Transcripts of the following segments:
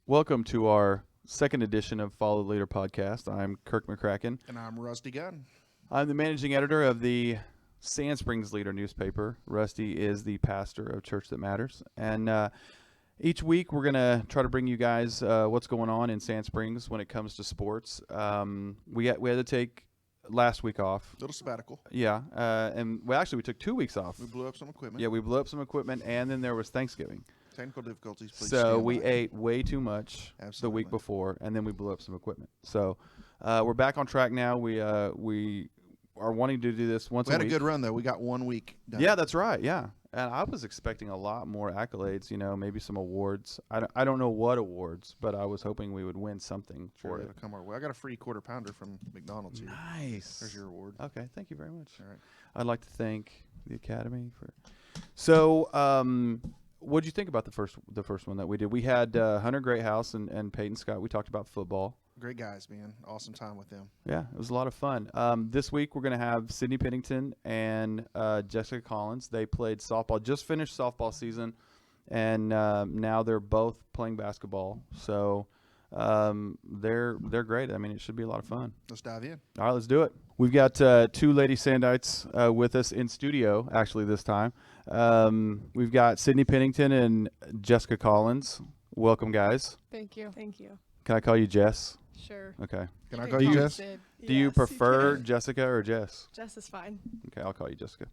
Welcome to our second edition of Follow the Leader podcast. I'm Kirk McCracken. And I'm Rusty Gunn. I'm the managing editor of the Sand Springs Leader newspaper. Rusty is the pastor of Church That Matters. And each week we're going to try to bring you guys what's going on in Sand Springs when it comes to sports. We had to take last week off. Little sabbatical. Yeah. And we took 2 weeks off. We blew up some equipment. Yeah, we blew up some equipment, and then there was Thanksgiving. Technical difficulties. Please So stand we by. ate way too much the week before, and then we blew up some equipment. So we're back on track now. We are wanting to do this once a week. We had a good run, though. We got 1 week done. Yeah, that's right. Yeah. And I was expecting a lot more accolades, maybe some awards. I don't know what awards, but I was hoping we would win something Sure, for it. it'll come our way. I got a free quarter pounder from McDonald's here. Nice. There's your award. Okay, thank you very much. All right. I'd like to thank the Academy for. So, what did you think about the first one that we did? We had Hunter Greathouse and Peyton Scott. We talked about football. Great guys, man. Awesome time with them. Yeah, it was a lot of fun. This week we're going to have Sydney Pennington and Jessica Collins. They played softball, just finished softball season, and now they're both playing basketball. So they're great. I mean, it should be a lot of fun. Let's dive in. All right, let's do it. We've got two Lady Sandites with us in studio, actually, this time. We've got Sydney Pennington and Jessica Collins. Welcome, guys. Thank you. Thank you. Can I call you Jess? Sure. Okay. Can I call you Jess? Do you prefer Jessica or Jess? Jess is fine. Okay, I'll call you Jessica.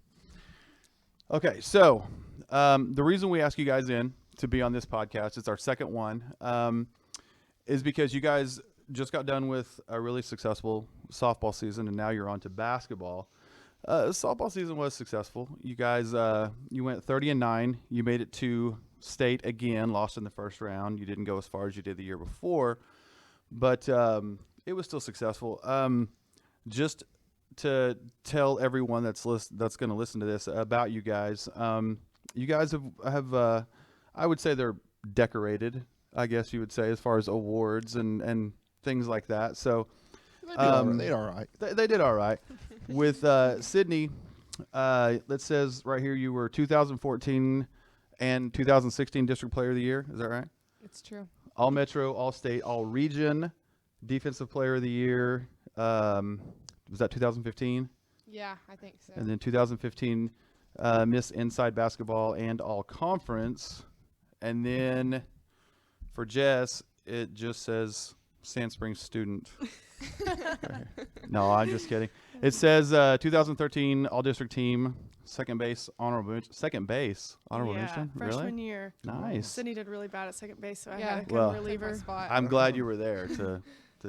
Okay, so the reason we ask you guys in to be on this podcast, it's our second one, is because you guys just got done with a really successful softball season, and now you're on to basketball. Softball season was successful. You guys, you went 30-9. You made it to state again, lost in the first round. You didn't go as far as you did the year before, but it was still successful. Just to tell everyone that's going to listen to this about you guys have I would say they're decorated, I guess you would say, as far as awards and things like that. So They did all right. They did all right. With Sydney, it says right here you were 2014 and 2016 District Player of the Year. Is that right? It's true. All Metro, All State, All Region, Defensive Player of the Year. Was that 2015? Yeah, I think so. And then 2015 Miss Inside Basketball and All Conference. And then for Jess, it just says Sand Springs student. No, I'm just kidding. It says 2013 All District Team, second base honorable mention. Freshman Really? year. Nice. Sydney did really bad at second base, so I Yeah. had to Well, come relieve Took my her. spot. I'm glad you were there to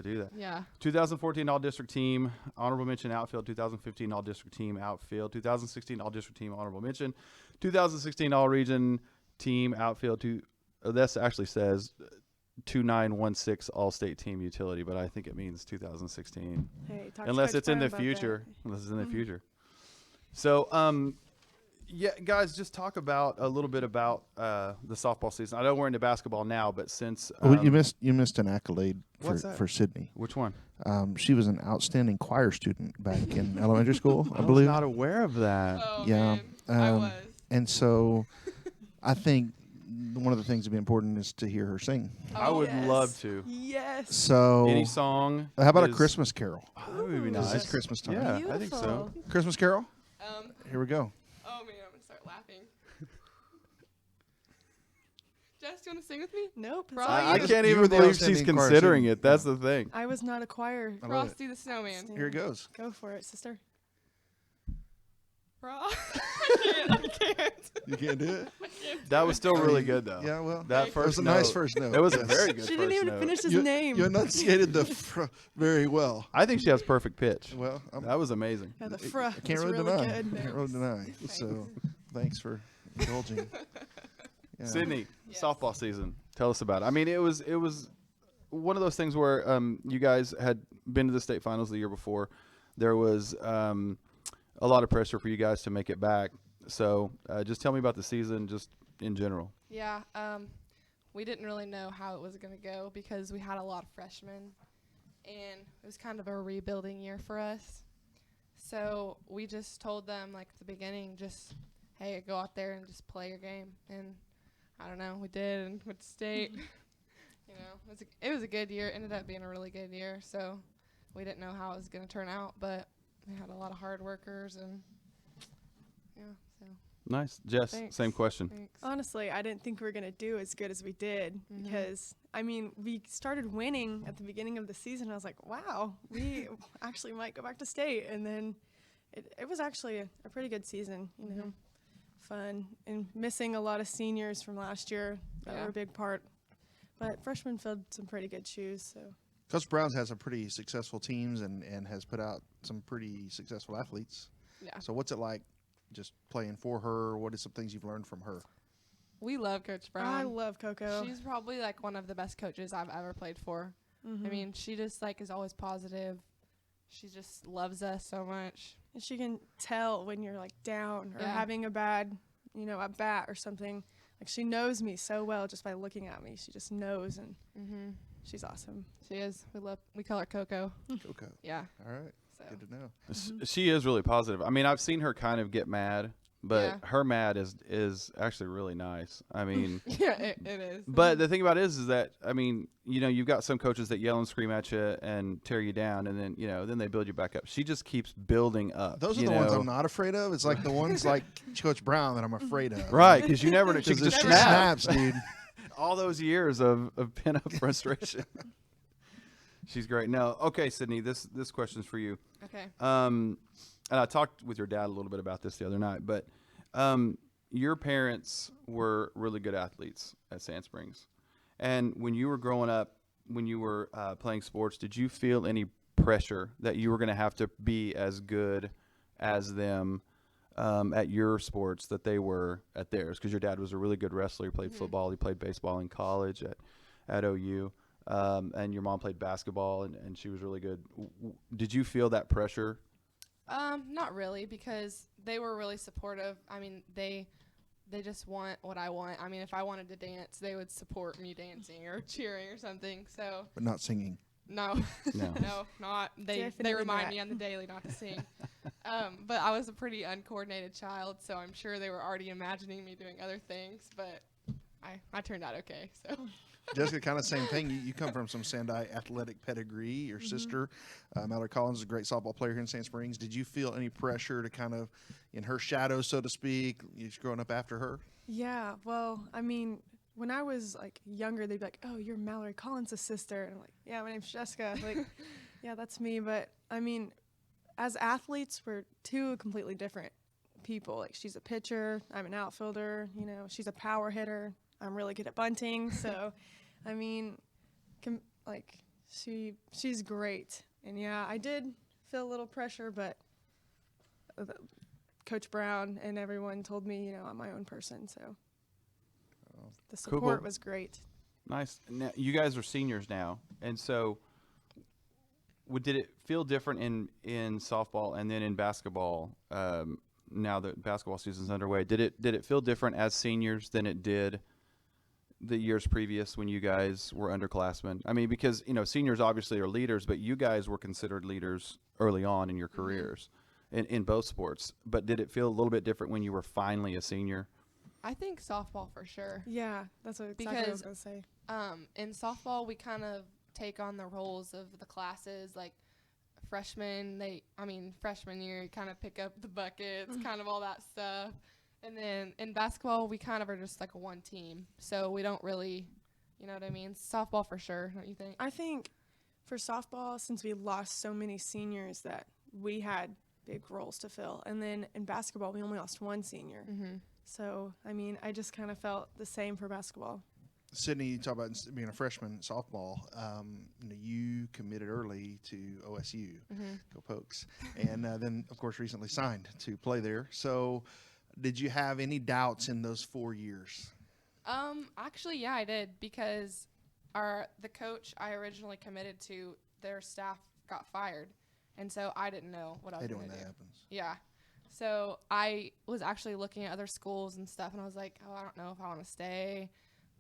do that. Yeah. 2014 All District Team, honorable mention outfield. 2015 All District Team outfield. 2016 All District Team honorable mention. 2016 All Region Team outfield. This actually says 2916 All State Team utility, but I think it means 2016. Hey, talk to Unless Coach it's in Brown the about future. that. Unless it's in the future. So, yeah, guys, just talk about a little bit about the softball season. I know we're into basketball now, but since Well, you missed an accolade What's that? for Sydney. which one? She was an outstanding choir student back in elementary school, I was believe. not aware of that. Oh, Yeah, man. I um, was. And so I think one of the things that'd be important is to hear her sing. I would Yes. love to. Yes. So Any song? how about a is- Christmas carol? Oh, that would be Ooh. nice. It's Christmas time. Yeah, I think so. Beautiful. Christmas carol? Um, Here we go. oh, man, I'm going to start laughing. Jess, do you want to sing with me? Nope. Bro, it's all I you. can't You even were the believe she's outstanding choir considering student. it. That's the thing. I was not a choir. I love it. Frosty the Snowman. Here it goes. Go for it, sister. Bro. I can't. You can't do it? That was still really good, though. Yeah, well, That It first was a note. nice first note. It was a yes. very good She first didn't even note. finish his You- name. You enunciated the very well. I think she has perfect pitch. Well, That was amazing. Yeah, the I fra can't was really really deny. good. Can't really deny. So, thanks for indulging. Yeah. Sydney, Yes. softball season. Tell us about it. I mean, it was one of those things where you guys had been to the state finals the year before. There was a lot of pressure for you guys to make it back. So just tell me about the season, just in general. Yeah, we didn't really know how it was going to go because we had a lot of freshmen, and it was kind of a rebuilding year for us. So we just told them, like, at the beginning, just, hey, go out there and just play your game. And I don't know, we did and went to state. You know, it was a good year. It ended up being a really good year. So we didn't know how it was going to turn out, but we had a lot of hard workers and yeah. So Nice. Jess, thanks. same question. Thanks. Honestly, I didn't think we were going to do as good as we did because, I mean, we started winning at the beginning of the season. I was like, wow, we actually might go back to state. And then it was actually a pretty good season, you know, fun. And missing a lot of seniors from last year that were a big part. But freshmen filled some pretty good shoes, so. Coach Brown's has some pretty successful teams and has put out some pretty successful athletes. Yeah. So what's it like just playing for her? What are some things you've learned from her? We love Coach Brown. I love Coco. She's probably like one of the best coaches I've ever played for. I mean, she just like is always positive. She just loves us so much. And she can tell when you're like down or having a bad, you know, at bat or something. Like she knows me so well just by looking at me. She just knows, and she's awesome. She is. We call her Coco. Coco. Yeah. All right. So. Good to know. She is really positive. I mean, I've seen her kind of get mad, but Yeah. her mad is actually really nice. I mean, Yeah, it is. but the thing about it is that, I mean, you know, you've got some coaches that yell and scream at you and tear you down, and then, you know, then they build you back up. She just keeps building up. Those are you the ones know? I'm not afraid of. It's like the ones like Coach Brown that I'm afraid of. Right, because you never know. She Because can if just she snap. snaps, dude. All those years of pent-up frustration. She's great. No, okay, Sydney, this question's for you. Okay. And I talked with your dad a little bit about this the other night, but your parents were really good athletes at Sand Springs. And when you were growing up, when you were playing sports, did you feel any pressure that you were going to have to be as good as them at your sports that they were at theirs? Because your dad was a really good wrestler. He played football. He played baseball in college at OU. And your mom played basketball, and she was really good. Did you feel that pressure? Not really, because they were really supportive. I mean, they just want what I want. I mean, if I wanted to dance, they would support me dancing or cheering or something. So But not singing. no, No. no, not. They Definitely remind not. me on the daily not to sing. But I was a pretty uncoordinated child, so I'm sure they were already imagining me doing other things. But I turned out okay. So. Jessica, kind of same thing. You come from some Sandai athletic pedigree. Your sister, Mallory Collins, is a great softball player here in Sand Springs. Did you feel any pressure to kind of in her shadow, so to speak, you growing up after her? Yeah, well, I mean, when I was like younger, they'd be like, "Oh, you're Mallory Collins' sister," and I'm like, "Yeah, my name's Jessica." Like, yeah, that's me. But I mean, as athletes, we're two completely different people. Like, she's a pitcher, I'm an outfielder. You know, she's a power hitter. I'm really good at bunting. So, I mean, she's great. And yeah, I did feel a little pressure, but Coach Brown and everyone told me, you know, I'm my own person. So the support was great. Nice. Now, you guys are seniors now, and so did it feel different in softball and then in basketball? Now that basketball season's underway, did it feel different as seniors than it did the years previous when you guys were underclassmen? I mean, because, you know, seniors obviously are leaders, but you guys were considered leaders early on in your careers in both sports. But did it feel a little bit different when you were finally a senior? I think softball for sure. Yeah, that's exactly what I was going to say. In softball, we kind of take on the roles of the classes, like freshman year, you kind of pick up the buckets, kind of all that stuff. And then in basketball, we kind of are just like a one team. So we don't really, you know what I mean? Softball for sure, don't you think? I think for softball, since we lost so many seniors, that we had big roles to fill. And then in basketball, we only lost one senior. So, I mean, I just kind of felt the same for basketball. Sydney, you talk about being a freshman in softball. You committed early to OSU, go Pokes, and then, of course, recently signed to play there. So did you have any doubts in those 4 years? Actually, yeah, I did, because the coach I originally committed to, their staff got fired, and so I didn't know what I was going to do. That happens. Yeah. So I was actually looking at other schools and stuff, and I was like, oh, I don't know if I want to stay.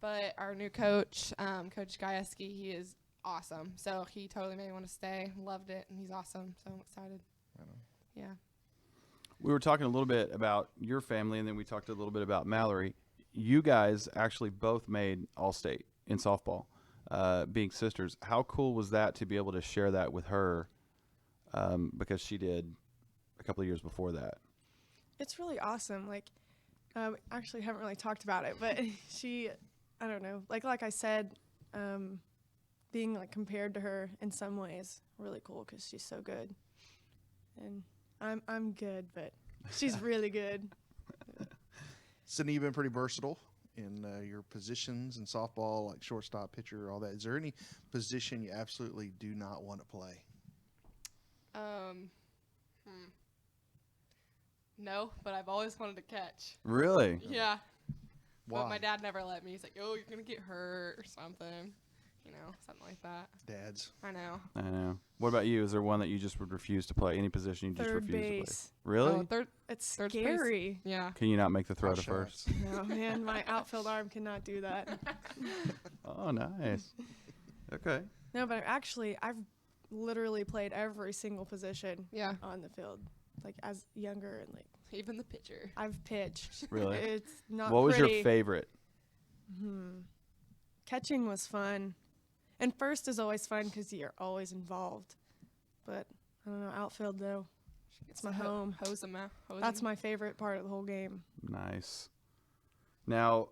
But our new coach, Coach Gajewski, he is awesome. So he totally made me want to stay. Loved it, and he's awesome. So I'm excited. Yeah. We were talking a little bit about your family, and then we talked a little bit about Mallory. You guys actually both made All-State in softball. being sisters. How cool was that to be able to share that with her? Because she did a couple of years before that. It's really awesome. Like, actually haven't really talked about it, but she, I don't know, like I said, being like compared to her in some ways, really cool because she's so good, and I'm good, but she's really good. Sydney, you've been pretty versatile in your positions in softball, like shortstop, pitcher, all that. Is there any position you absolutely do not want to play? No, but I've always wanted to catch. Really? Yeah. Why? But my dad never let me. He's like, oh, you're going to get hurt or something. You know, something like that. Dads. I know. I know. What about you? Is there one that you just would refuse to play? Any position you just Third refuse base. to play? Really? Oh, third. It's Third base. scary. Yeah. Can you not make the throw to Hot first? shots. No, man, my outfield arm cannot do that. Oh, nice. Okay. No, but I've literally played every single position Yeah. on the field, like as younger and like Even the pitcher. I've pitched. Really? It's not What was pretty. your favorite? Catching was fun, and first is always fun because you're always involved. But I don't know, outfield though, it's my home. Hose them out. That's my favorite part of the whole game. Nice. Now,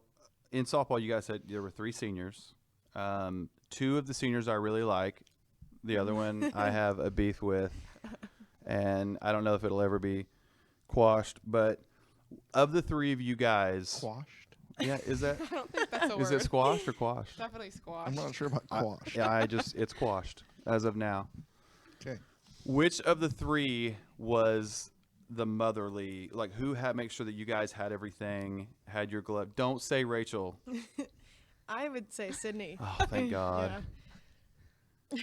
in softball, you guys said there were 3 seniors. 2 of the seniors I really like. The other one I have a beef with, and I don't know if it'll ever be quashed. But of the 3 of you guys, Quashed? yeah, is that I don't think that's a is word. it squashed or quashed? Definitely squash. I'm not sure about quashed. Yeah, it's quashed as of now. Okay. Which of the 3 was the motherly? Like, who had make sure that you guys had everything, had your glove? Don't say Rachel. I would say Sydney. Oh, thank God. Yeah.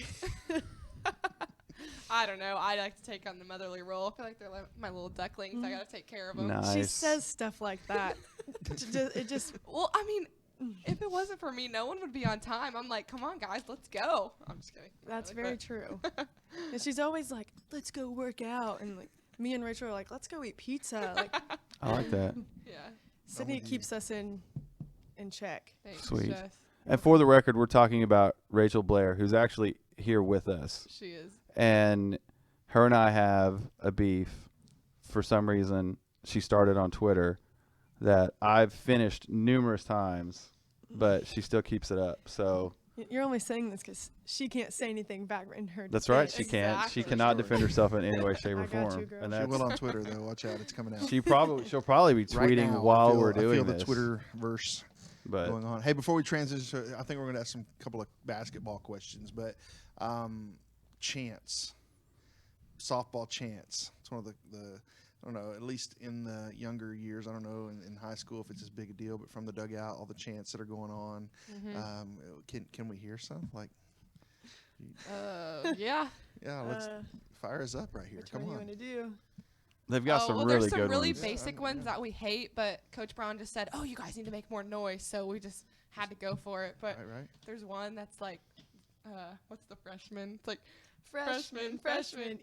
I don't know. I like to take on the motherly role. I feel like they're like my little ducklings. I gotta take care of them. Nice. She says stuff like that. It just Well, I mean, if it wasn't for me, no one would be on time. I'm like, come on, guys, let's go. I'm just kidding. that's Really, very but- true. And she's always like, "Let's go work out," and like me and Rachel are like, "Let's go eat pizza." Like I like that. Yeah. Sydney with you. keeps us in check. Thanks, Sweet. Jess. And for the record, we're talking about Rachel Blair, who's actually here with us. She is. And her and I have a beef for some reason. She started on Twitter that I've finished numerous times, but she still keeps it up. So You're only saying this because she can't say anything back in her. that's right. defense. She can't. She Exactly. cannot defend herself in any way, shape, or I got you, form. girl. And She that's, will on Twitter, though. Watch out. It's coming out. she'll probably be Right tweeting now, while we're I doing feel this. the Twitter verse But going on. Hey, before we transition, I think we're going to ask a couple of basketball questions. But chants, softball chants. It's one of the I don't know, at least in the younger years, I don't know in high school if it's as big a deal, but from the dugout, all the chants that are going on. Can we hear some? Like, Yeah. yeah, let's fire us up right here. Which Come one you on. want to do? they've got some really there's some good really ones. basic ones that we hate, but Coach Brown just said, "Oh, you guys need to make more noise," so we just had to go for it. But Right. there's one that's like, what's the freshman? It's like, Freshmen,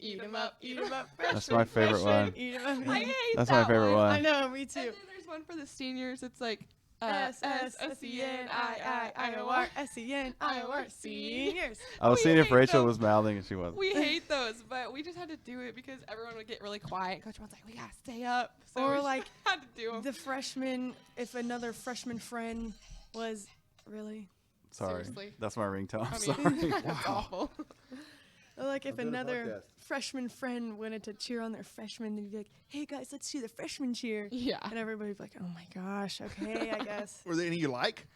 eat 'em up, eat 'em up. That's my favorite one. Eat 'em up. I hate That's that my favorite one. I know, me And too. then there's one for the seniors. It's like S-S-S-E-N-I-I-I-O-R, S-E-N-I-O-R, seniors. I was We seeing if hate Rachel them. was mouthing and she wasn't. We hate those, but we just had to do it because everyone would get really quiet. Coach Brown's like, "We gotta stay up," so Or we like had to do them. The freshman, if another freshman friend was really, Sorry. Seriously. That's my ringtone. I'm I sorry. mean, that's awful. or like if doing a another podcast. freshman friend wanted to cheer on their freshman, they'd be like, "Hey guys, let's do the freshman cheer." Yeah. And everybody'd be like, "Oh my gosh, okay, I guess." Were there any you like?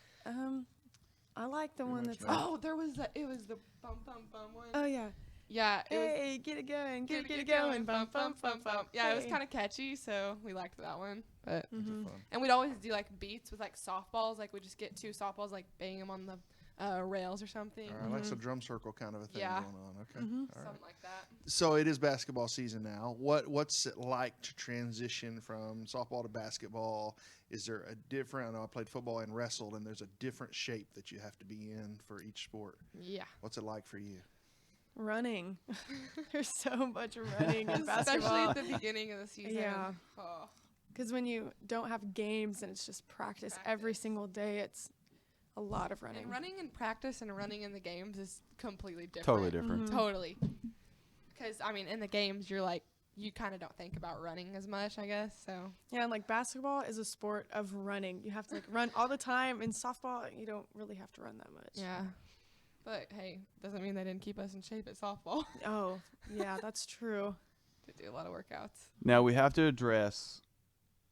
I like the one much that's right. like, Oh, it was the bum bum bum one. oh yeah, Yeah. It was hey, get it going, get it going, bum bum bum bum. Yeah, it was Hey. kind of catchy, so we liked that one. But Mhm. and we'd always do like beats with like softballs. Like we just get 2 softballs, like bang them on the rails or something. All right, like some drum circle kind of a thing Yeah. going on. Okay. Mhm. All right. Something like that. So it is basketball season now. What's it like to transition from softball to basketball? Is there a different? I know I played football and wrestled, and there's a different shape that you have to be in for each sport. Yeah. What's it like for you? Running. There's so much running in Especially basketball. at the beginning of the season. Yeah. Oh. Because when you don't have games and it's just practice every Practice. single day, it's A lot of running. And running in practice and running in the games is completely different. Totally different. Totally. Because, I mean, in the games, you're like, you kind of don't think about running as much, I guess. So Yeah, and like basketball is a sport of running. You have to like run all the time. In softball, you don't really have to run that much. yeah. But, hey, doesn't mean they didn't keep us in shape at softball. Oh, yeah, that's true. They do a lot of workouts. Now we have to address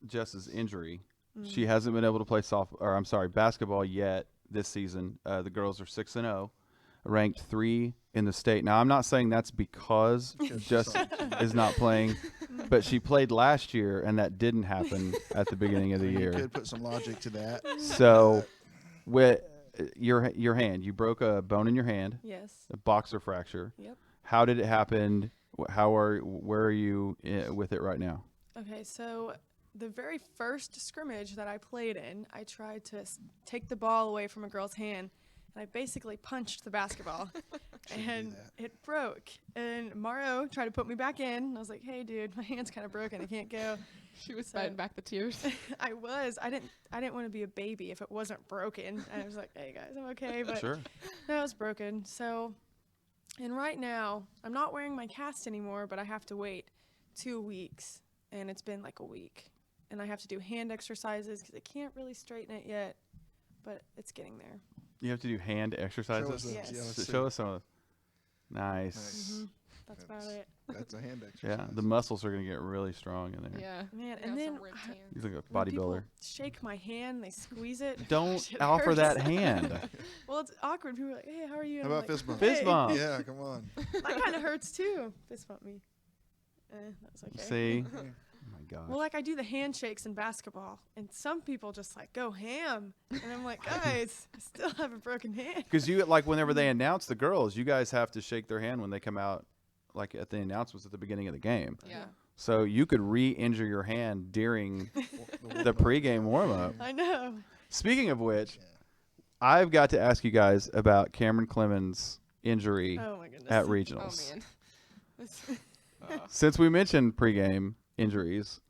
Jess's injury. She hasn't been able to play basketball yet this season. The girls are 6-0, ranked 3 in the state. Now I'm not saying that's because Jess is not playing, but she played last year, and that didn't happen at the beginning of the You year. could put some logic to that. So, with your hand, you broke a bone in your hand, Yes. a boxer fracture. Yep. How did it happen? Where are you with it right now? Okay, so the very first scrimmage that I played in, I tried to take the ball away from a girl's hand, and I basically punched the basketball, and it broke. And Mario tried to put me back in, and I was like, "Hey, dude, my hand's kind of broken. I can't go." She was So- fighting back the tears. I was. I didn't want to be a baby if it wasn't broken. I was like, "Hey guys, I'm okay," but Sure. no, it was broken. So, and right now, I'm not wearing my cast anymore, but I have to wait 2 weeks, and it's been like a week. And I have to do hand exercises because I can't really straighten it yet, but it's getting there. You have to do hand exercises. Show us those. Yes. Yeah, let's see. Show us some of those. Nice. Nice. That's about it. That's a hand exercise. Yeah, the muscles are going to get really strong in there. Yeah. Man, They and have then some ripped hands. He's like a when people bodybuilder. shake my hand, they squeeze it. Don't It offer hurts. that hand. Well, it's awkward. People are like, "Hey, how are you?" How And I'm about like, fist bump? Fist "Hey." bump. Yeah, come on. That kind of hurts too. Fist bump me. That was okay. See? Oh my gosh. Well, like I do the handshakes in basketball, and some people just like go ham, and I'm like, guys, I still have a broken hand. Because you like whenever they announce the girls, you guys have to shake their hand when they come out, like at the announcements at the beginning of the game. Yeah. So you could re-injure your hand during the pregame warm-up. I know. Speaking of which, I've got to ask you guys about Cameron Clemens' injury Oh my goodness. at Oh, regionals. man. This- Since we mentioned pregame injuries,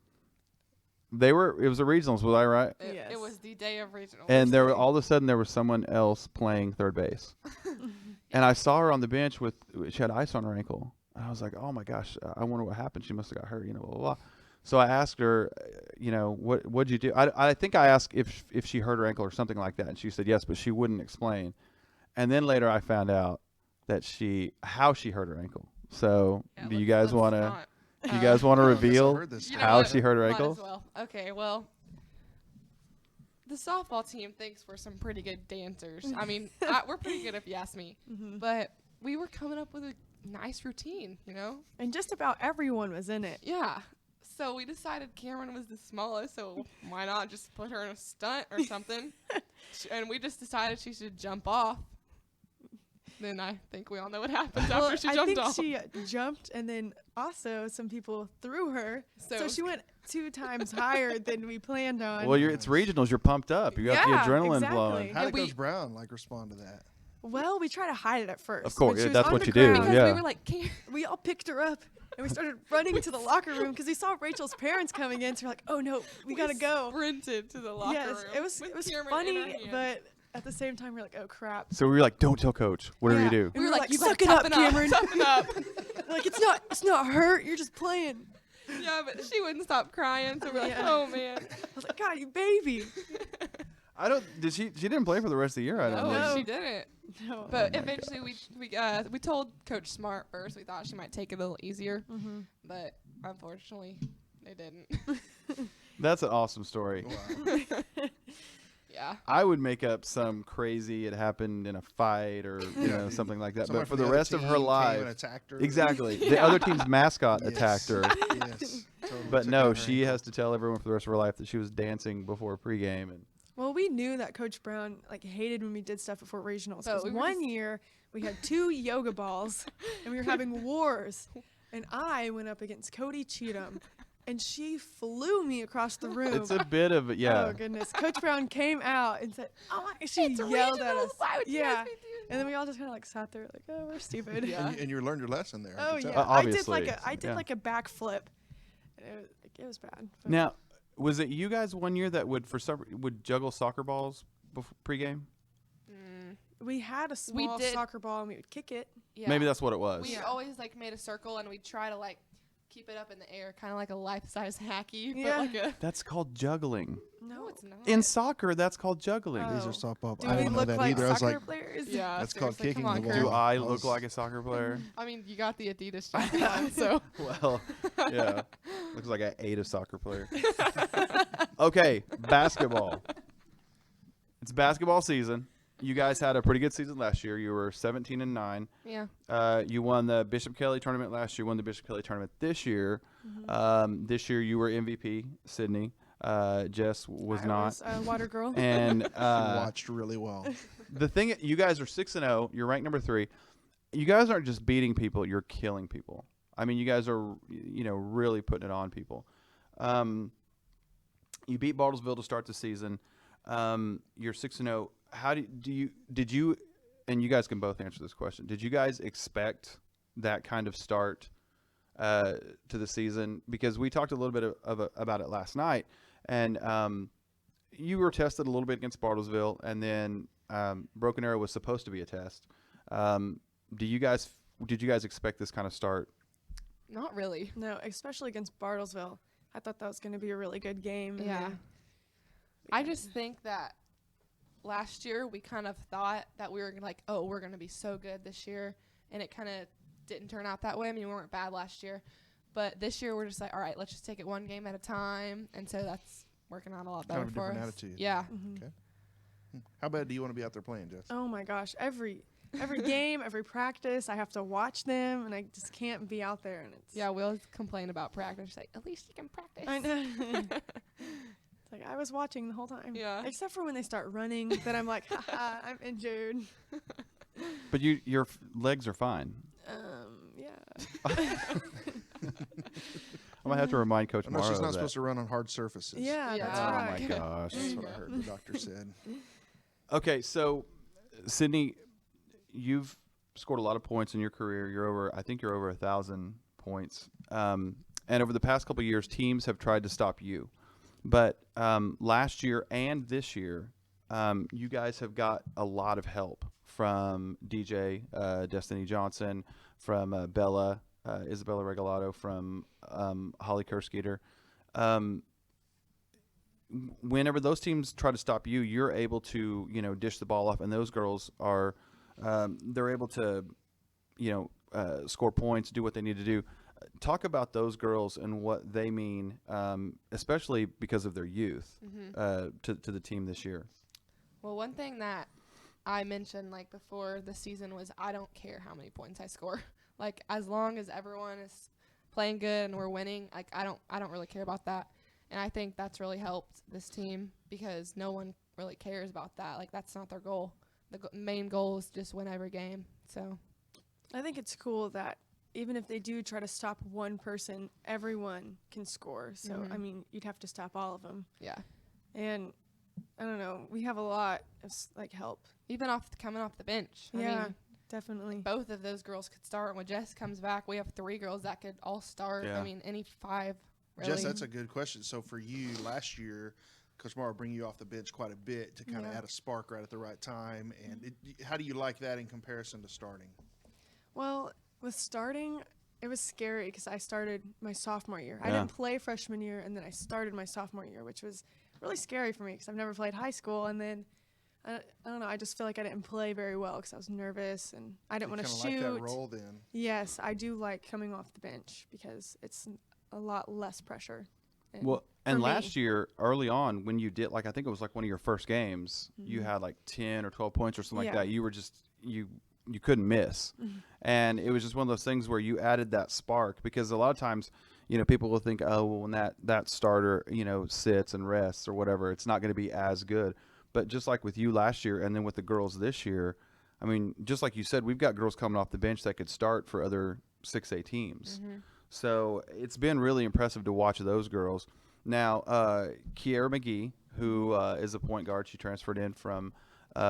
it was a regionals, was I right? It, Yes. it was the day of regional. And there were all of a sudden there was someone else playing third base, and I saw her on the bench she had ice on her ankle. And I was like, oh my gosh, I wonder what happened. She must have got hurt, blah blah blah. So I asked her, what'd you do? I think I asked if she hurt her ankle or something like that, and she said yes, but she wouldn't explain. And then later I found out that how she hurt her ankle. So Yeah, do you let's guys want to? not. Do you guys want to I guess I've reveal heard this You know how what? she hurt her Might ankle? as well. Okay, well, the softball team thinks we're some pretty good dancers. I mean, we're pretty good if you ask me. But we were coming up with a nice routine, And just about everyone was in it. Yeah. So we decided Cameron was the smallest, so why not just put her in a stunt or something? And we just decided she should jump off. Then I think we all know what happens Well, after she I jumped think off. she jumped, and then also some people threw her, so So- she went 2 times higher than we planned on. Well, it's regionals. You're pumped up. You got Yeah, the adrenaline exactly. flowing. How Yeah, did we- Coach Brown respond to that? Well, we tried to hide it at first. Of course, When she was that's on what the you do, ground, because yeah. we were like, We all picked her up, and we started running to the locker room because we saw Rachel's parents coming in. So we're like, "Oh no, we gotta go!" sprinted to the locker Yes, room. it was with Cameron in funny, our hand. but at the same time, we're like, "Oh crap!" So we were like, don't tell coach. Whatever Yeah. you do. And we were like, you "Suck gotta it up, toughen Cameron." Toughen up. Like it's not hurt. You're just playing. Yeah, but she wouldn't stop crying, so we're like, Yeah. oh man. I was like, "God, you baby." She didn't play for the rest of the year, I don't No, think. No. she didn't. No. But eventually, we told Coach Smart first. We thought she might take it a little easier, but unfortunately, they didn't. That's an awesome story. Wow. Yeah. I would make up some crazy it happened in a fight or something like that. Someone But for from the other rest of team her came and life, attacked her. exactly, the other team's mascot attacked her. Yes. Totally But took no, out her she ankle. has to tell everyone for the rest of her life that she was dancing before pregame. And Well, we knew that Coach Brown hated when we did stuff before regionals. So 'Cause we were one just- year we had 2 yoga balls, and we were having wars. And I went up against Cody Cheatham, and she flew me across the room. it's a bit of Oh goodness! Coach Brown came out and said, "Oh my!" She It's yelled at regionals. us. Why would you yeah, guys be doing and then we all just kind of sat there like, "Oh, we're stupid." Yeah. And you learned your lesson there. I Oh could yeah, tell. Obviously, I did yeah. like a backflip. And it was bad. but- Now, was it you guys one year that would juggle soccer balls before pregame? We had a small did. soccer ball and we would kick it. Yeah. Maybe that's what it was. We always like made a circle and we'd try to like keep it up in the air, kind of like a life-size hacky. Yeah. But like a That's called juggling. no, it's not. In soccer, that's called juggling. Oh. These are softball. Do I we don't know look that like either. I was soccer like, players? Yeah, that's called seriously, kicking come on, the Kirk. Do ball. I I look was- like a soccer player? I mean, you got the Adidas jacket on, so Well, yeah. Looks like I ate a soccer player. Okay, basketball. It's basketball season. You guys had a pretty good season last year. You were 17-9. yeah. You won the Bishop Kelly tournament last year. Won the Bishop Kelly tournament this year. This year you were MVP. Sydney. Jess was I not. was a water girl. And She watched really well. the thing, you guys are 6-0. You're ranked number 3. You guys aren't just beating people. You're killing people. I mean, you guys are, really putting it on people. You beat Bartlesville to start the season. You're 6-0. How did you, and you guys can both answer this question. Did you guys expect that kind of start to the season? Because we talked a little bit about it last night, and you were tested a little bit against Bartlesville, and then Broken Arrow was supposed to be a test. Did you guys expect this kind of start? Not really. No, especially against Bartlesville. I thought that was going to be a really good game. and Yeah. then- I just think that last year we kind of thought that we were like, oh, we're going to be so good this year. And it kind of didn't turn out that way. I mean, we weren't bad last year. But this year we're just like, all right, let's just take it one game at a time. And so that's working out a lot better Kind of a for us. different attitude. Yeah. Mhm. Okay. How bad do you want to be out there playing, Jess? Oh my gosh, every game, every practice, I have to watch them, and I just can't be out there. And it's Yeah, we always complain about practice. Like, at least you can practice. I know. It's like I was watching the whole time. Yeah. Except for when they start running, then I'm like, haha, I'm injured. But your legs are fine. Yeah. I might have to remind Coach I know Morrow she's not of that. supposed to run on hard surfaces. Yeah, Yeah. that's Oh right. my gosh. That's what I Yeah. heard the doctor said. Okay, so Sydney, you've scored a lot of points in your career. I think you're over 1,000 points. And over the past couple of years, teams have tried to stop you. But last year and this year, you guys have got a lot of help from DJ Destiny Johnson, from Isabella Regalado, from Holly Kerskeeter. Whenever those teams try to stop you, you're able to, dish the ball off, and those girls are, they're able to, score points, do what they need to do. Talk about those girls and what they mean, especially because of their youth, to the team this year. Well, one thing that I mentioned like before the season was I don't care how many points I score. Like as long as everyone is playing good and we're winning, like I don't really care about that. And I think that's really helped this team because no one really cares about that. Like that's not their goal. The main goal is just win every game. So I think it's cool that even if they do try to stop one person, everyone can score. So, Mhm. I mean, you'd have to stop all of them. yeah, And I don't know, we have a lot of help. even coming off the bench. I Yeah, mean, definitely. both of those girls could start. When Jess comes back, we have 3 girls that could all start. Yeah. I mean, any 5. Really. Jess, that's a good question. So for you, last year, Coach Morrow bring you off the bench quite a bit to kind of Yeah. add a spark right at the right time. And how do you like that in comparison to starting? Well, with starting, it was scary because I started my sophomore year. I Yeah. didn't play freshman year, and then I started my sophomore year, which was really scary for me because I've never played high school. And then, I don't know, I just feel like I didn't play very well because I was nervous and I didn't You want to kinda shoot. like that role then. Yes, I do like coming off the bench because it's a lot less pressure. Well, and for me. last year, early on, when you did, I think it was like one of your first games, you had like 10 or 12 points or something like Yeah. that. You were just, you couldn't miss. And it was just one of those things where you added that spark because a lot of times, people will think, oh, well, when that starter, sits and rests or whatever, it's not going to be as good. But just like with you last year and then with the girls this year, I mean, just like you said, we've got girls coming off the bench that could start for other 6A teams. So it's been really impressive to watch those girls. Now, Kiera McGee, who is a point guard, she transferred in from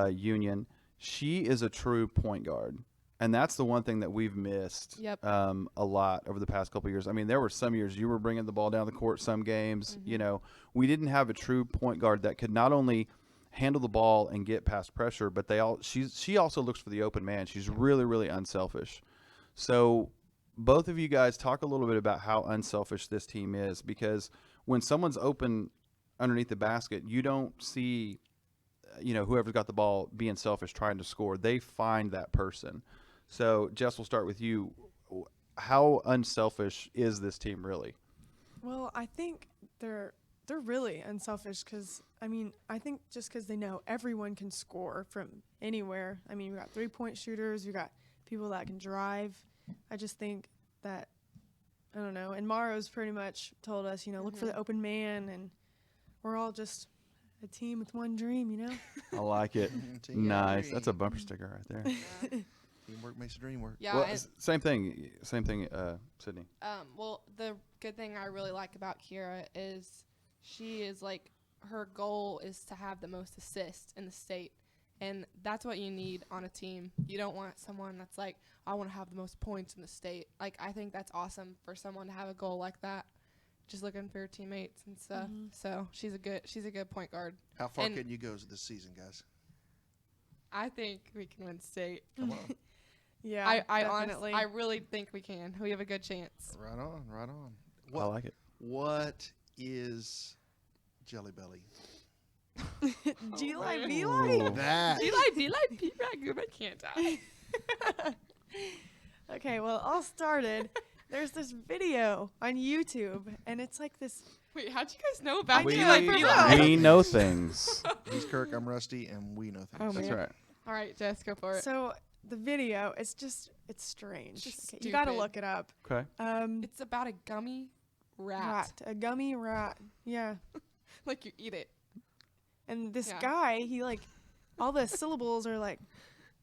Union. She is a true point guard. And that's the one thing that we've missed Yep. a lot over the past couple of years. I mean, there were some years you were bringing the ball down the court some games. We didn't have a true point guard that could not only handle the ball and get past pressure, but she also looks for the open man. She's really, really unselfish. So both of you guys talk a little bit about how unselfish this team is, because when someone's open underneath the basket, you don't see, whoever's got the ball being selfish trying to score. They find that person. So Jess, we'll start with you. How unselfish is this team really? Well, I think they're really unselfish because, I think just because they know everyone can score from anywhere. We got 3-point shooters. We got people that can drive. I just think that, I don't know. And Morrow's pretty much told us, look for the open man, and we're all just a team with one dream, I like it. Team Nice. dream. That's a bumper sticker right there. Teamwork makes the dream work. Yeah. Well, and, same thing, Sydney. well, the good thing I really like about Kira is she is like, her goal is to have the most assists in the state. And that's what you need on a team. You don't want someone that's like, I want to have the most points in the state. Like, I think that's awesome for someone to have a goal like that. Just looking for her teammates and stuff. Mm-hmm. So she's a good point guard. How far And- can you go this season, guys? I think we can win state. Come on. Yeah, I definitely. honestly, I really think we can. We have a good chance. Right on, right on. I like it. What is Jelly Belly? G-Line, man. B-Line. Ooh. That. Be like Pete Ragu, but can't I? Okay, well, it all started. There's this video on YouTube, and it's like this. Wait, how'd you guys know about We- Be like Pete Ragu? We know things. He's Kirk, I'm Rusty, and we know things. Oh, That's man. right. All right, Jess, go for it. So the video, it's strange. Just Okay, you got to stupid. look it up. Okay. It's about a gummy rat. A gummy rat. Yeah. Like you eat it. And this Yeah. guy, he all the syllables are like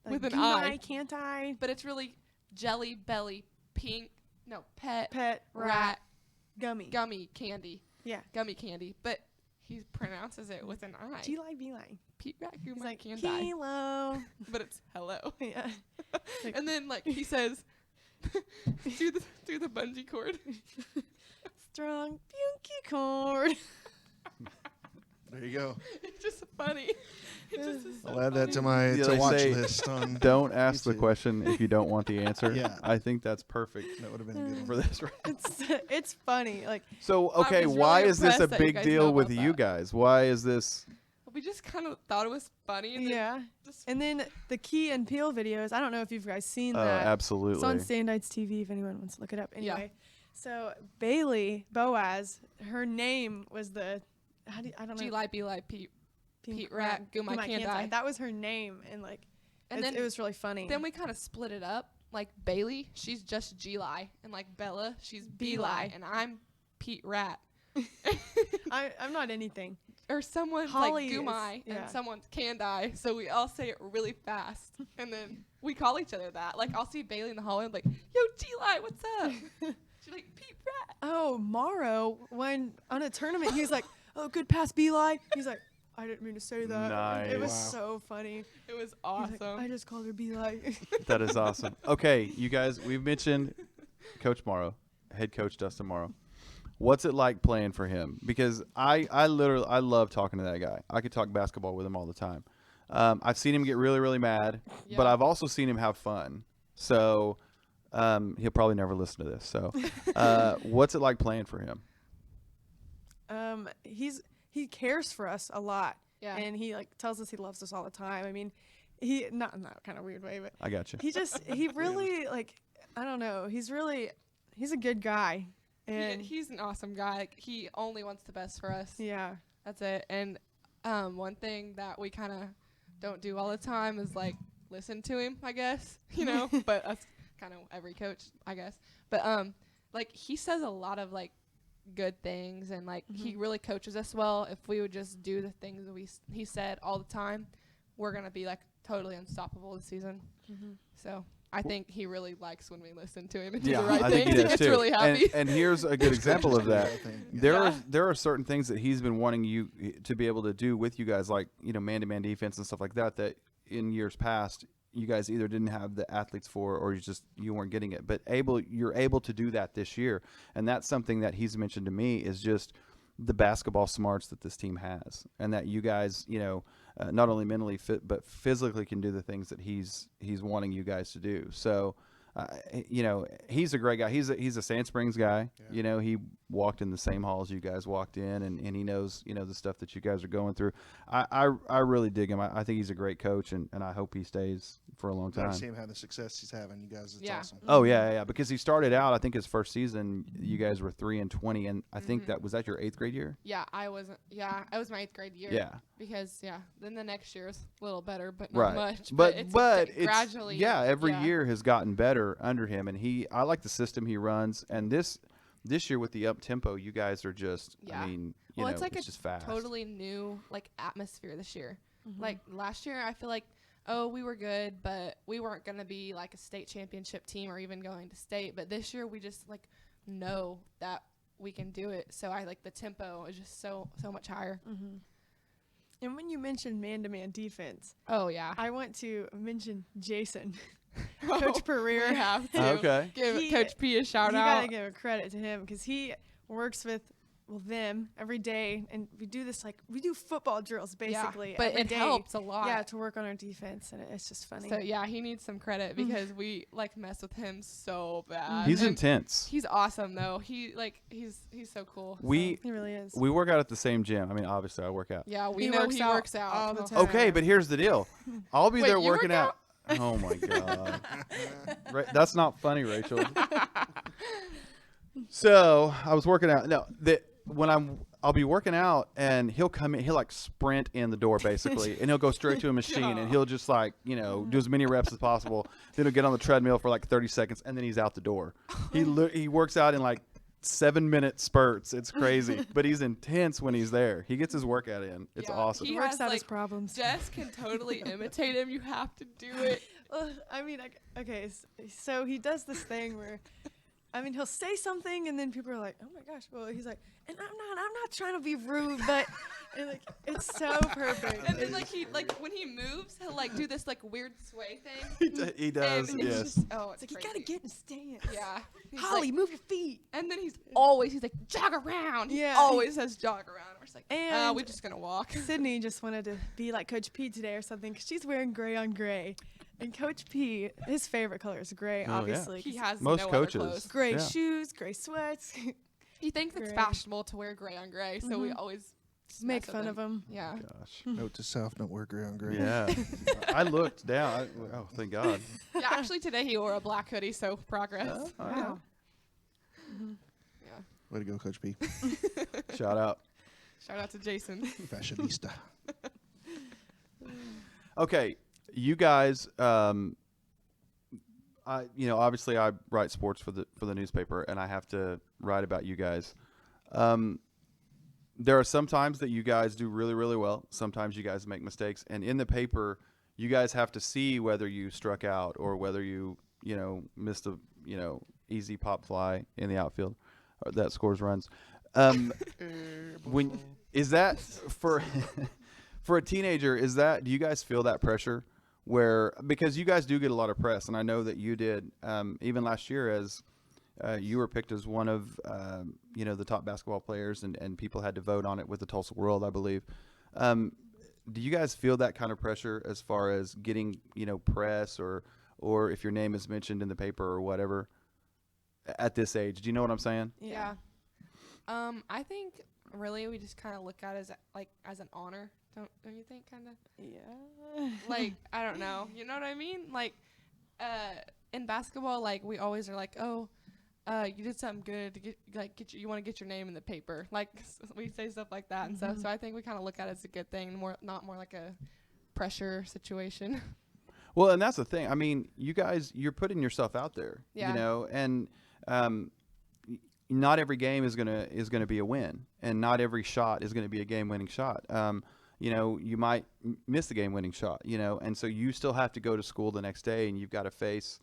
With an "Can I." can't I, But it's really jelly belly pet pet, rat gummy. gummy candy. Yeah. Gummy candy. But he pronounces it with an I. G-Line, B-Line. Pete Ragu He's might like, can't die. kilo. But it's hello. Yeah. Like- And then like he says through the bungee cord. Strong, punky cord. There you go. It's just funny. It just is so I'll add that to funny. my Yeah, to they watch say list on. Don't ask the YouTube. question if you don't want the answer. Yeah. I think that's perfect That would have been a good for one. this. Right? It's funny. Like, So, okay, was why really is this a impressed that you big guys deal know with about you that. guys? Why is this? We just kind of thought it was funny. And then yeah. just And then the Key and Peele videos. I don't know if you've guys seen Oh, that. It's absolutely. on Standites TV if anyone wants to look it up. Yeah. Anyway, so Bailey Boaz, her name was the I don't know. G-Lie, B-Lie, Pete. Pink Pete Rat, Goo My Can't Die. That was her name, and And then it was really funny. Then we kind of split it up. Like Bailey, she's just G-Lie. And like Bella, she's B-Lie. B-Lie. And I'm Pete Rat. I'm not anything. Or someone's Holly like is- Goomai yeah. and someone's Can Die. So we all say it really fast. And then we call each other that. Like I'll see Bailey in the hallway and I'm like, yo, G-Lie, what's up? She's like, Pete Rat. Oh, Morrow, when on a tournament, he was like, "Oh, good pass, Beeline." He's like, "I didn't mean to say that." It was Nice. so funny. It was He's awesome. like, I just called her Beeline. That is awesome. Okay, you guys, we've mentioned Coach Morrow, head coach Dustin Morrow. What's it like playing for him? Because I love talking to that guy. I could talk basketball with him all the time. I've seen him get really, really mad, but Yeah. I've also seen him have fun. So he'll probably never listen to this. So what's it like playing for him? He cares for us a lot. Yeah. And he tells us he loves us all the time. I mean, he not in that kind of weird way, but I got you. he really I don't know. He's a good guy. And He's an awesome guy. Like, he only wants the best for us. yeah. That's it. And one thing that we kind of don't do all the time is like listen to him, I guess, but that's kind of every coach, I guess. But like he says a lot of like good things, and like he really coaches us well. If we would just do the things that he said all the time, we're gonna be like totally unstoppable this season. So I think he really likes when we listen to him and do the right I things. think he He does gets too. really happy. And here's a good example of that. Thing. There are certain things that he's been wanting you to be able to do with you guys, like man-to-man defense and stuff like that. That in years past you guys either didn't have the athletes for, or you weren't getting it. But you're able to do that this year, and that's something that he's mentioned to me is just the basketball smarts that this team has, and that you guys, not only mentally fit but physically can do the things that he's wanting you guys to do. So, he's a great guy. He's a Sand Springs guy. Yeah. He walked in the same halls you guys walked in, and he knows the stuff that you guys are going through. I really dig him. I think he's a great coach, and I hope he stays for a long Glad time. to see him having the success he's having. You guys, it's Yeah. awesome. Oh yeah, because he started out. I think his first season, you guys were 3-20, and I think that was your 8th grade year. Yeah, I wasn't. Yeah, I was my 8th grade year. Yeah. Because then the next year was a little better, but not Right, much. but it's it's gradually. every year has gotten better under him, and I like the system he runs. And this year with the up tempo, you guys are just. Yeah. I mean, It's like it's just fast. totally new atmosphere this year. Mm-hmm. Like last year, I feel like we were good, but we weren't gonna be like a state championship team or even going to state. But this year, we just know that we can do it. So I like the tempo is just so much higher. Mm-hmm. And when you mentioned man-to-man defense, Oh yeah, I want to mention Jason, Coach Coach Pereira. We have to Okay. give He- Coach P a shout You out. gotta give a credit to him because he works with them every day, and we do this we do football drills basically. but every it day. helps a lot. Yeah, to work on our defense, and it's just funny. So yeah, he needs some credit because we mess with him so bad. He's And intense. He's awesome though. He's so cool. We So, He really is. we work out at the same gym. I mean, obviously, I work out. yeah, we He know works he out works out all the So- time. Okay, but here's the deal. I'll be Wait, there you work working out. Oh my god, that's not funny, Rachel. So I was working out. No, I'll be working out, and he'll come in. He'll sprint in the door basically, and he'll go straight to a machine, and he'll just do as many reps as possible. Then he'll get on the treadmill for 30 seconds, and then he's out the door. He works out in 7-minute spurts. It's crazy, but he's intense when he's there. He gets his workout in. It's Yeah, awesome. he he works has, out his problems. Jess can totally imitate him. You have to do it. I mean, okay, so he does this thing where, he'll say something, and then people are like, "Oh my gosh!" Well, he's like, "And I'm not trying to be rude, but," and it's so perfect. And then he when he moves, he'll do this weird sway thing. He does. And it's Yes. just, oh, it's It's like you crazy. gotta get in stance. Yeah. He's Holly, move your feet. and then he's always jog around. Yeah. He always says jog around. We're just And- we're just gonna walk. Sydney just wanted to be like Coach P today or something because she's wearing gray on gray. And Coach P, his favorite color is gray, Oh, yeah. obviously. He has Most no coaches. other clothes. Gray Yeah. shoes, gray sweats. He thinks it's Gray. fashionable to wear gray on gray, so we always just Make mess with fun of him. Yeah. Gosh. Note to self: don't wear gray on gray. Yeah. I looked down. Oh, thank God. Yeah. Actually, today he wore a black hoodie, so progress. Oh, all right. Wow. Yeah. Way to go, Coach P. Shout out. Shout out to Jason. Fashionista. Okay, you guys. Obviously, I write sports for the newspaper, and I have to write about you guys. There are some times that you guys do really, really well. Sometimes you guys make mistakes, and in the paper, you guys have to see whether you struck out or whether you missed a easy pop fly in the outfield that scores runs. When is that for for a teenager? Do you guys feel that pressure? Because you guys do get a lot of press, and I know that you did even last year as you were picked as one of the top basketball players, and people had to vote on it with the Tulsa World, I believe. Do you guys feel that kind of pressure as far as getting press or if your name is mentioned in the paper or whatever at this age? Do you know what I'm saying? Yeah. I think really we just kind of look at it as an honor. Don't you think kind of? Yeah. I don't know. You know what I mean? In basketball, we always are oh, you did something good to get you want to get your name in the paper. We say stuff like that and stuff. So I think we kind of look at it as a good thing, not more like a pressure situation. Well, and that's the thing. I mean, you guys, you're putting yourself out there, Yeah. and not every game is gonna be a win, and not every shot is gonna be a game-winning shot. You might miss the game-winning shot, and so you still have to go to school the next day, and you've got to face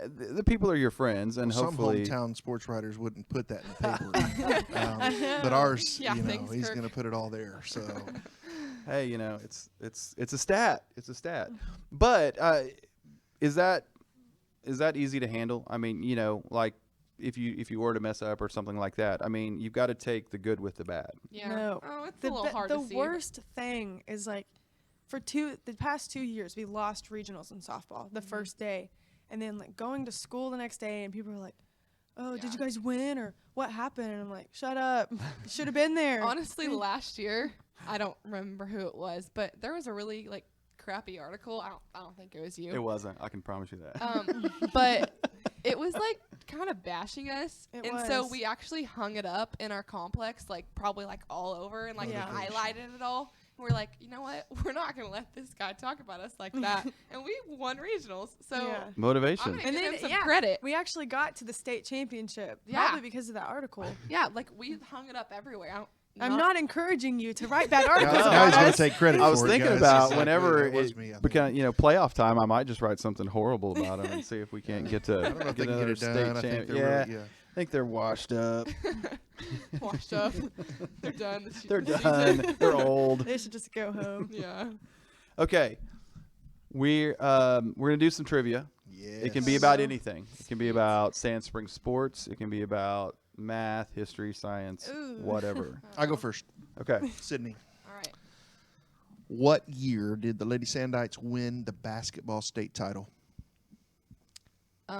the people are your friends, and hopefully some hometown sports writers wouldn't put that in the paper, but ours, Yeah, thanks, he's Kirk. going to put it all there. So hey, it's a stat. It's a stat. But is that easy to handle? I mean, if you were to mess up or something like that. I mean, you've got to take the good with the bad. Yeah. No. Oh, it's The, a little hard the to see. worst thing is like the past 2 years we lost regionals in softball the first day, and then like going to school the next day and people are like, oh, did you guys win or what happened? And I'm like, shut up. Should have been there. Honestly, last year, I don't remember who it was, but there was a really like crappy article. I don't think it was you. It wasn't. I can promise you that. But it was like kind of bashing us, It and so was. we actually hung it up in our complex, like probably like all over, and like Yeah. highlighted it all. And we're like, you know what? We're not gonna let this guy talk about us like that. And we won regionals, so Yeah. I'm Motivation. gonna And give then him some yeah, credit. we actually got to the state championship Yeah. probably because of that article. Yeah, like we hung it up everywhere. I'm not encouraging you to write bad articles Now about he's going us. to take credit I was for it, thinking guys. about He's like, whenever "Wait, was it me, I think." became, playoff time, I might just write something horrible about them and see if we can't get to I don't know if they can get another it state done. I champ. think they're Yeah, really, I think they're washed up. washed up. They're done. They're this done. They're old. They should just go home. Yeah. Okay, we're gonna do some trivia. Yes. It can be about anything. It can be about Sand Springs sports. It can be about math, history, science, Ooh. whatever. I go first. Okay. Sydney. All right. What year did the Lady Sandites win the basketball state title? No,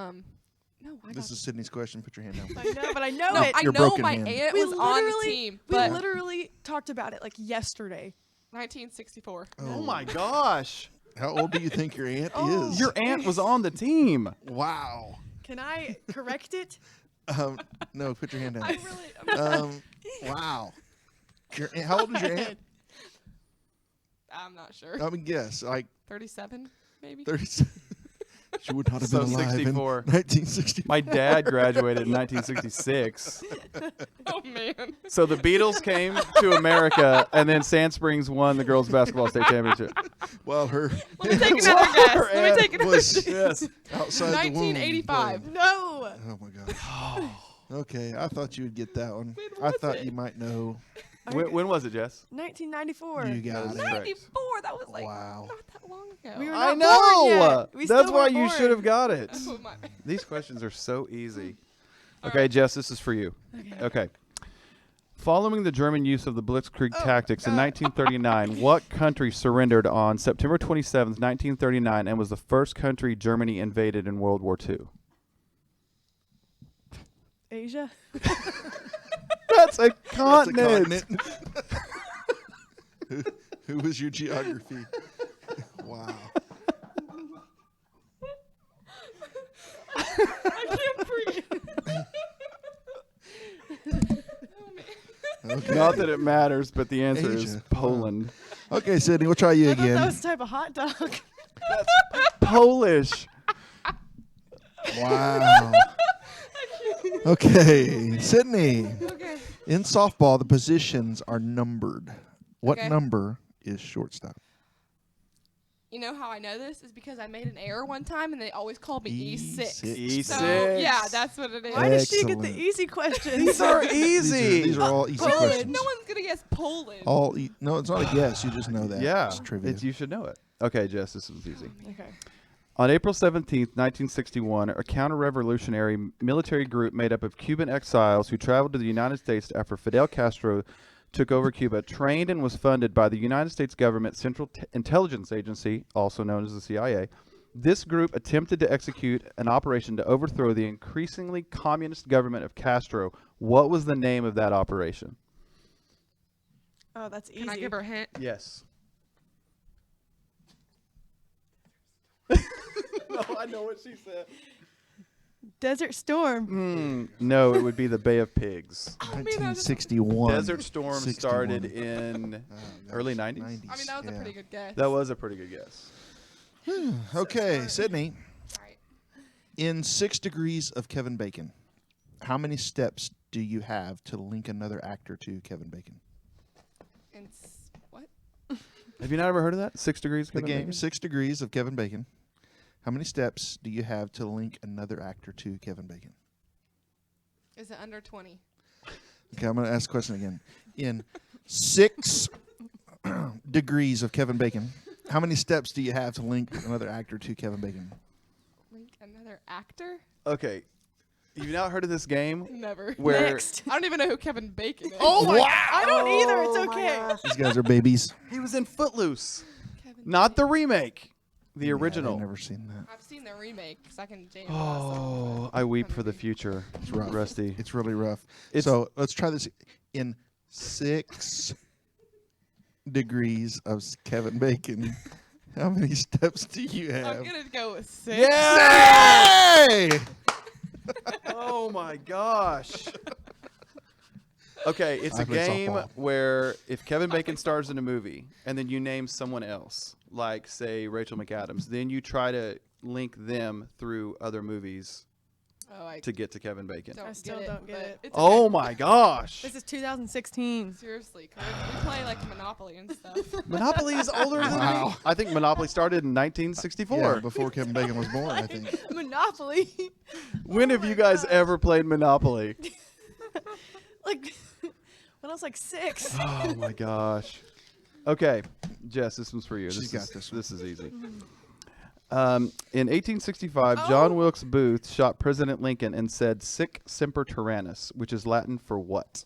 I This got is Sydney's question. Put your hand down. I know, but I know no, it. I Your know broken my hand. aunt we was on the literally- team, we but literally talked about it like yesterday. 1964. Oh my gosh. How old do you think your aunt Oh. is? Your aunt was on the team. Wow. Can I correct it? No, put your hand down. I really. Wow. Your aunt, how old is your aunt? I'm not sure. I mean, guess. Like 37, maybe. 30. She would not have So been alive 64. in 1960. My dad graduated in 1966. Oh man. So the Beatles came to America, and then Sand Springs won the girls' basketball state championship. Well, her Let me take another guess. Let me take another was guess. Yes. outside the womb. 1985. but- No. Oh my gosh. Okay, I thought you would get that one. When I was thought it? you might know. When was it, Jess? 1994. You got That is it. correct. 94. That was like Wow. not that long ago. We were I not born know. yet. We That's still why weren't you born. should have got it. Oh, my bad. These questions are so easy. Okay, Jess, this is for you. Okay. Following the German use of the Blitzkrieg tactics in 1939, what country surrendered on September 27th, 1939, and was the first country Germany invaded in World War II? Asia. That's a That's a continent. continent. Who was your geography? Wow. I can't breathe. Oh, man. Okay. Not that it matters, but the answer is Asia. Poland. Okay, Sydney, we'll try you I thought again. that was a type of hot dog. Polish. Wow. Okay, Sydney. Okay. In softball, the positions are numbered. What Okay. number is shortstop? You know how I know this is because I made an error one time and they always called me E6. E6. So yeah, that's what it is. Why does she get the Excellent. easy questions? These are These easy. are all easy Poland. questions. No one's gonna guess Poland. All no, it's not a guess. You just know that. Yeah, It's trivia. you should know it. Okay, Jess, this is easy. Okay. On April 17th, 1961, a counter-revolutionary military group made up of Cuban exiles who traveled to the United States after Fidel Castro took over Cuba, trained and was funded by the United States government Central Intelligence Agency, also known as the CIA. This group attempted to execute an operation to overthrow the increasingly communist government of Castro. What was the name of that operation? Oh, that's easy. Can I give her a hint? Yes. No, I know what she said. Desert Storm. No, it would be the Bay of Pigs. 1961. Desert Storm 61. started in gosh, early 90s. I mean, that was a yeah. pretty good guess. That was a pretty good guess. Okay, Sydney. All right. In 6 Degrees of Kevin Bacon, how many steps do you have to link another actor to Kevin Bacon? And what? Have you not ever heard of that? 6 Degrees? The Kevin game, Bacon? 6 Degrees of Kevin Bacon. How many steps do you have to link another actor to Kevin Bacon? Is it under 20? Okay, I'm going to ask the question again. In 6 degrees of Kevin Bacon, how many steps do you have to link another actor to Kevin Bacon? Link another actor? Okay. You've not heard of this game Never. where Next. I don't even know who Kevin Bacon is. Oh my! I don't either. It's okay. These guys are babies. He was in Footloose, Kevin not the remake, the Yeah, original. I've never seen that. I've seen the remake because I can jam. Oh, I weep for the future. It's rough. Rusty. It's really rough. It's- So let's try this in 6 degrees of Kevin Bacon. How many steps do you I'm have? gonna go with 6. Yay! Oh my gosh. Okay, it's I a play game softball. where if Kevin Bacon stars in a movie and then you name someone else, like say Rachel McAdams, then you try to link them through other movies Oh, I to get to Kevin Bacon. don't I still get don't get but it. It's Oh okay. my gosh. This is 2016. Seriously, Kirk, we play like Monopoly and stuff. Monopoly is older than Wow. me. I think Monopoly started in 1964. Yeah, before Kevin Bacon was born, I think. Monopoly. When have you guys ever played Monopoly? Like, when I was like 6. Oh my gosh. Okay, Jess, this one's for you. She's got this one. This is easy. In 1865, John Wilkes Booth shot President Lincoln and said "Sic semper tyrannis," which is Latin for what?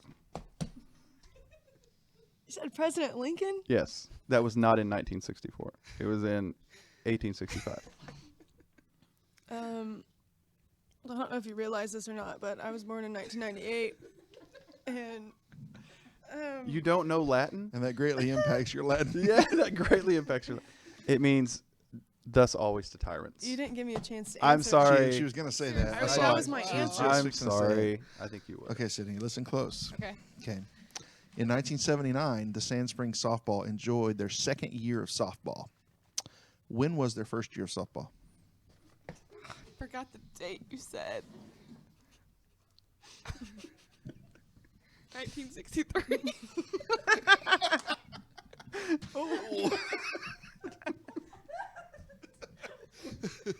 You said President Lincoln? Yes, that was not in 1964. It was in 1865. I don't know if you realize this or not, but I was born in 1998. And You don't know Latin? And that greatly impacts your Latin. Yeah, that greatly impacts your. It means, "Thus always to tyrants." you didn't give me a chance to I'm answer. sorry. She was going to say that. I I was- saw that it. was my She answer. just I'm fixing to say it. sorry. I think you would. Okay, Sydney, listen close. Okay. Okay. In 1979, the Sand Springs softball enjoyed their 2nd year of softball. When was their first year of softball? Forgot the date you said. 1963.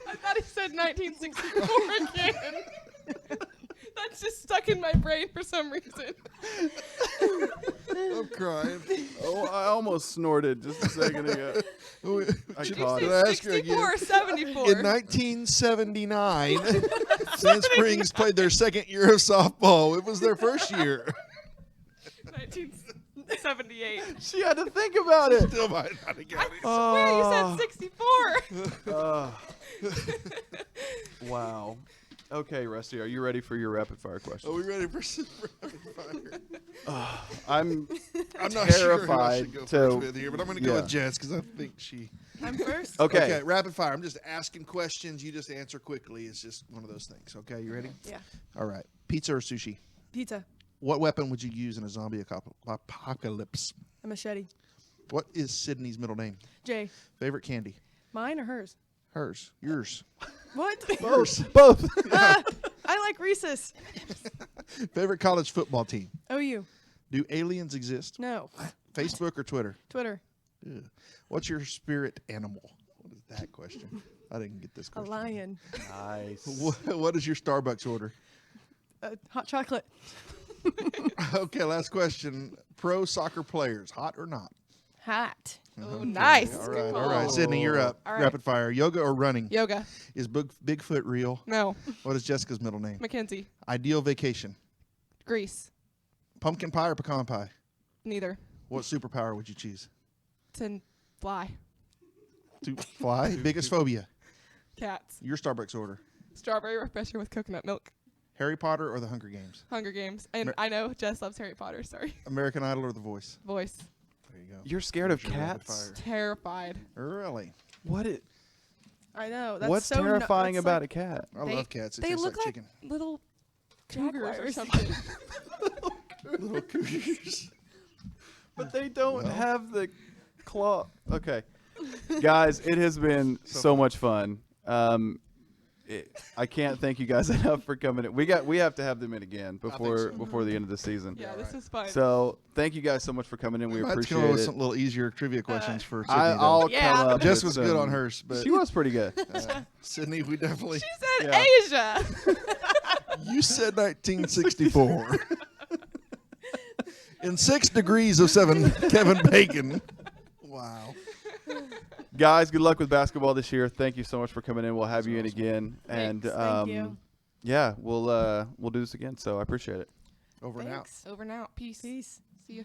I thought he said 1964 again. That's just stuck in my brain for some reason. I'm crying. Oh, I almost snorted just a second ago. I Should caught I it. ask her 64 again? or 74? In 1979, Sand Springs played their 2nd year of softball. It was their first year. 1978. She had to think about it. Still might not have got it. Where you said 64? Wow. Okay, Rusty, are you ready for your rapid fire Are question? we ready for some rapid fire? I'm I'm not sure who I terrified should go to- first with here, but I'm going to go yeah. with Jess because I think she. I'm first. okay. Rapid fire. I'm just asking questions. You just answer quickly. It's just one of those things. Okay, you ready? Yeah. All right. Pizza or sushi? Pizza. What weapon would you use in a zombie apocalypse? A machete. What is Sydney's middle name? Jay. Favorite candy? Mine or hers? Hers. Yours. What? Both. I like Reese's. Favorite college football team? OU. Do aliens exist? No. Facebook or Twitter? Twitter. Ugh. What's your spirit animal? What is that question? I didn't get this A question. lion. Nice. What is your Starbucks order? Hot chocolate. Okay, last question. Pro soccer players, hot or not? Hot. Oh, nice. All Good right, all call. right. Sydney, you're up. All right. Rapid fire. Yoga or running? Yoga. Is Bigfoot real? No. What is Jessica's middle name? Mackenzie. Ideal vacation? Greece. Pumpkin pie or pecan pie? Neither. What superpower would you choose? To fly. To fly? Biggest phobia? Cats. Your Starbucks order? Strawberry refresher with coconut milk. Harry Potter or The Hunger Games? Hunger Games. And Mer- I know Jess loves Harry Potter. Sorry. American Idol or The Voice? Voice. There you go. You're scared of There's your rapid cats? fire. Terrified. Really? I know. That's What's so terrifying about a cat? I They- love cats. It They tastes look like like chicken. little cougars or Jaguars. something. Little cougars. But they don't Well. have the claw. Okay, guys, it has been so much fun. I can't thank you guys enough for coming in. We have to have them in again before the end of the season. Yeah, this is fun. So thank you guys so much for coming in. We Might have to come appreciate up with it. some little easier trivia questions for Sydney. I'll Yeah. come up. Jess with was good on some- hers, but She was pretty good. Sydney, we definitely. She said Yeah. Asia. You said 1964. In 6 degrees of 7, Kevin Bacon. Wow. Guys, good luck with basketball this year. Thank you so much for coming in. We'll have you in again. And Thanks. Thank you. Yeah, we'll do this again. So I appreciate it. Over and out. Thanks. Over and out. Peace. Peace. See ya.